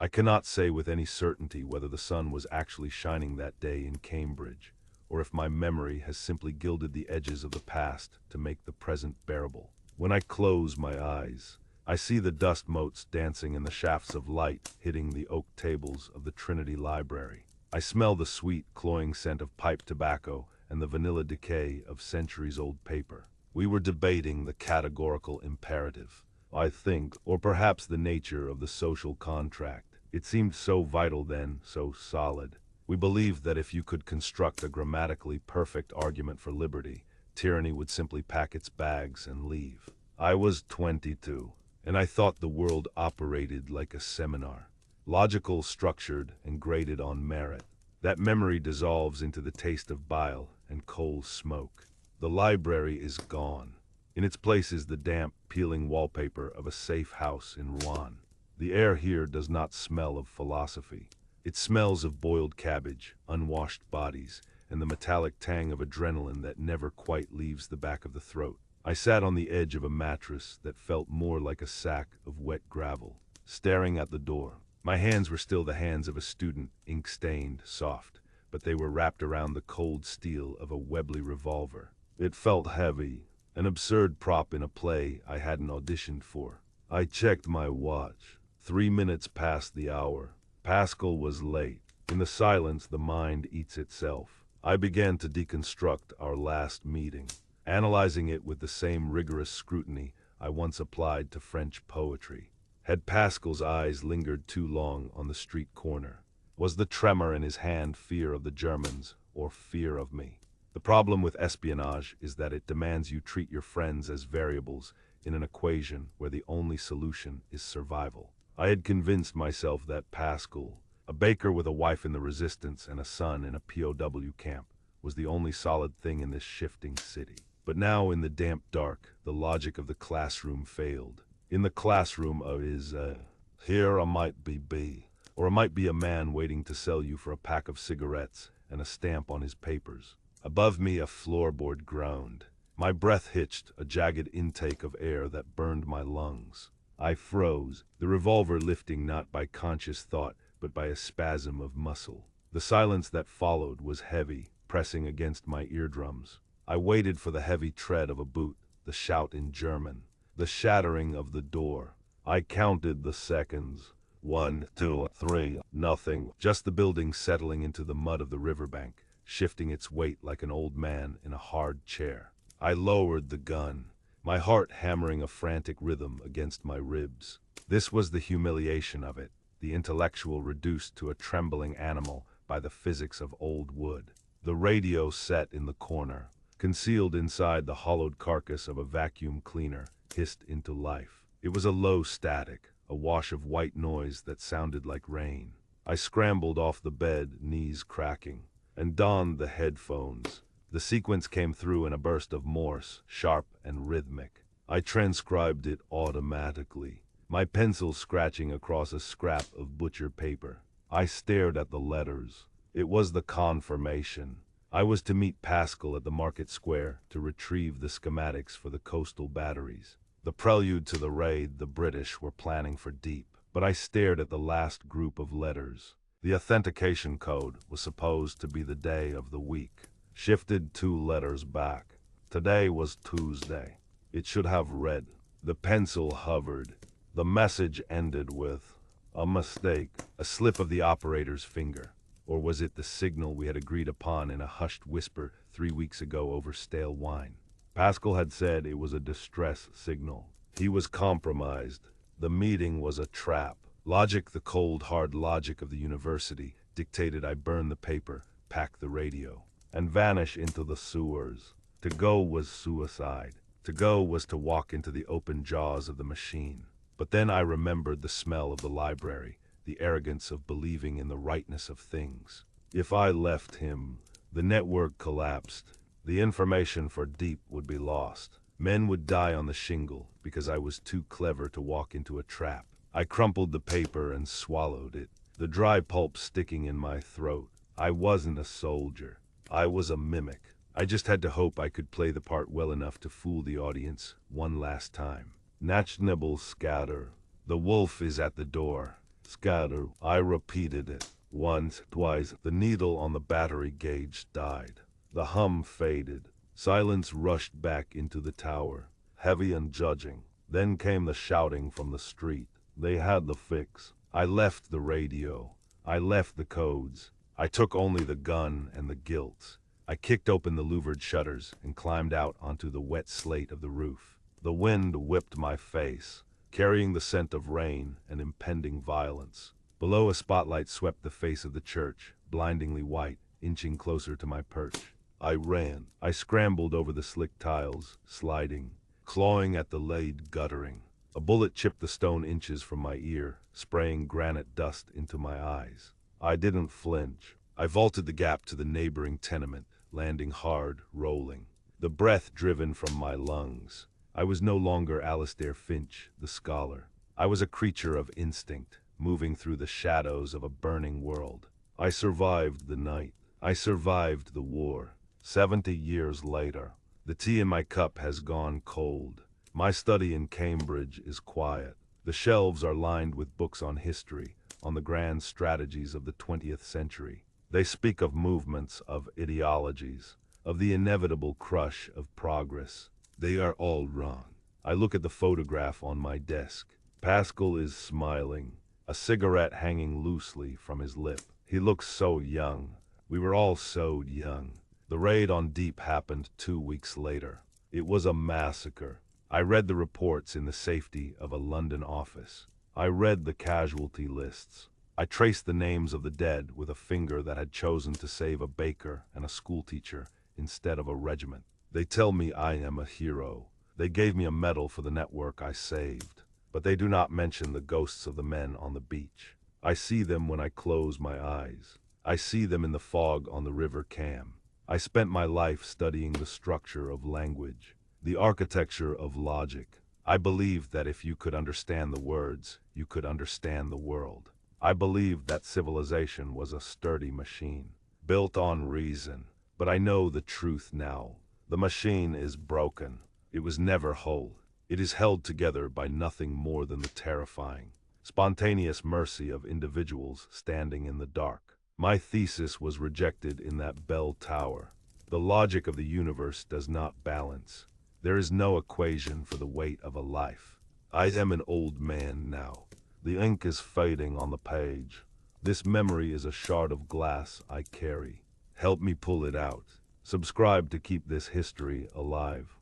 I cannot say with any certainty whether the sun was actually shining that day in Cambridge, or if my memory has simply gilded the edges of the past to make the present bearable. When I close my eyes, I see the dust motes dancing in the shafts of light hitting the oak tables of the Trinity Library. I smell the sweet, cloying scent of pipe tobacco and the vanilla decay of centuries-old paper. We were debating the categorical imperative, I think, or perhaps the nature of the social contract. It seemed so vital then, so solid. We believed that if you could construct a grammatically perfect argument for liberty, tyranny would simply pack its bags and leave. I was 22, and I thought the world operated like a seminar, logical, structured, and graded on merit. That memory dissolves into the taste of bile and coal smoke. The library is gone. In its place is the damp, peeling wallpaper of a safe house in Rouen. The air here does not smell of philosophy. It smells of boiled cabbage, unwashed bodies, and the metallic tang of adrenaline that never quite leaves the back of the throat. I sat on the edge of a mattress that felt more like a sack of wet gravel, staring at the door. My hands were still the hands of a student, ink-stained, soft, but they were wrapped around the cold steel of a Webley revolver. It felt heavy, an absurd prop in a play I hadn't auditioned for. I checked my watch. 3 minutes past the hour. Pascal was late. In the silence, the mind eats itself. I began to deconstruct our last meeting, analyzing it with the same rigorous scrutiny I once applied to French poetry. Had Pascal's eyes lingered too long on the street corner? Was the tremor in his hand fear of the Germans or fear of me? The problem with espionage is that it demands you treat your friends as variables in an equation where the only solution is survival. I had convinced myself that Pascal, a baker with a wife in the resistance and a son in a POW camp, was the only solid thing in this shifting city. But now in the damp dark, the logic of the classroom failed. In the classroom here I might be B, or I might be a man waiting to sell you for a pack of cigarettes and a stamp on his papers. Above me a floorboard groaned. My breath hitched, a jagged intake of air that burned my lungs. I froze, the revolver lifting not by conscious thought, but by a spasm of muscle. The silence that followed was heavy, pressing against my eardrums. I waited for the heavy tread of a boot, the shout in German, the shattering of the door. I counted the seconds. 1, 2, 3, nothing. Just the building settling into the mud of the riverbank, shifting its weight like an old man in a hard chair. I lowered the gun, my heart hammering a frantic rhythm against my ribs. This was the humiliation of it, the intellectual reduced to a trembling animal by the physics of old wood. The radio set in the corner, concealed inside the hollowed carcass of a vacuum cleaner, hissed into life. It was a low static, a wash of white noise that sounded like rain. I scrambled off the bed, knees cracking, and donned the headphones. The sequence came through in a burst of Morse, sharp and rhythmic. I transcribed it automatically, my pencil scratching across a scrap of butcher paper. I stared at the letters. It was the confirmation. I was to meet Pascal at the market square to retrieve the schematics for the coastal batteries. The prelude to the raid the British were planning for Dieppe. But I stared at the last group of letters. The authentication code was supposed to be the day of the week, shifted 2 letters back. Today was Tuesday. It should have read. The pencil hovered. The message ended with a mistake, a slip of the operator's finger. Or was it the signal we had agreed upon in a hushed whisper 3 weeks ago over stale wine? Pascal had said it was a distress signal. He was compromised. The meeting was a trap. Logic, the cold, hard logic of the university, dictated I burn the paper, pack the radio, and vanish into the sewers. To go was suicide. To go was to walk into the open jaws of the machine. But then I remembered the smell of the library, the arrogance of believing in the rightness of things. If I left him, the network collapsed. The information for Dieppe would be lost. Men would die on the shingle because I was too clever to walk into a trap. I crumpled the paper and swallowed it, the dry pulp sticking in my throat. I wasn't a soldier. I was a mimic. I just had to hope I could play the part well enough to fool the audience one last time. Nachnebel scatter. The wolf is at the door. Scatter. I repeated it. Once, twice, the needle on the battery gauge died. The hum faded. Silence rushed back into the tower, heavy and judging. Then came the shouting from the street. They had the fix. I left the radio. I left the codes. I took only the gun and the guilt. I kicked open the louvered shutters and climbed out onto the wet slate of the roof. The wind whipped my face, carrying the scent of rain and impending violence. Below, a spotlight swept the face of the church, blindingly white, inching closer to my perch. I ran. I scrambled over the slick tiles, sliding, clawing at the laid guttering. A bullet chipped the stone inches from my ear, spraying granite dust into my eyes. I didn't flinch. I vaulted the gap to the neighboring tenement, landing hard, rolling, the breath driven from my lungs. I was no longer Alistair Finch, the scholar. I was a creature of instinct, moving through the shadows of a burning world. I survived the night. I survived the war. 70 years later, the tea in my cup has gone cold. My study in Cambridge is quiet. The shelves are lined with books on history, on the grand strategies of the 20th century. They speak of movements, of ideologies, of the inevitable crush of progress. They are all wrong. I look at the photograph on my desk. Pascal is smiling, a cigarette hanging loosely from his lip. He looks so young. We were all so young. The raid on Dieppe happened 2 weeks later. It was a massacre. I read the reports in the safety of a London office. I read the casualty lists. I traced the names of the dead with a finger that had chosen to save a baker and a schoolteacher instead of a regiment. They tell me I am a hero. They gave me a medal for the network I saved. But they do not mention the ghosts of the men on the beach. I see them when I close my eyes. I see them in the fog on the River Cam. I spent my life studying the structure of language, the architecture of logic. I believed that if you could understand the words, you could understand the world. I believed that civilization was a sturdy machine, built on reason. But I know the truth now. The machine is broken. It was never whole. It is held together by nothing more than the terrifying, spontaneous mercy of individuals standing in the dark. My thesis was rejected in that bell tower. The logic of the universe does not balance. There is no equation for the weight of a life. I am an old man now. The ink is fading on the page. This memory is a shard of glass I carry. Help me pull it out. Subscribe to keep this history alive.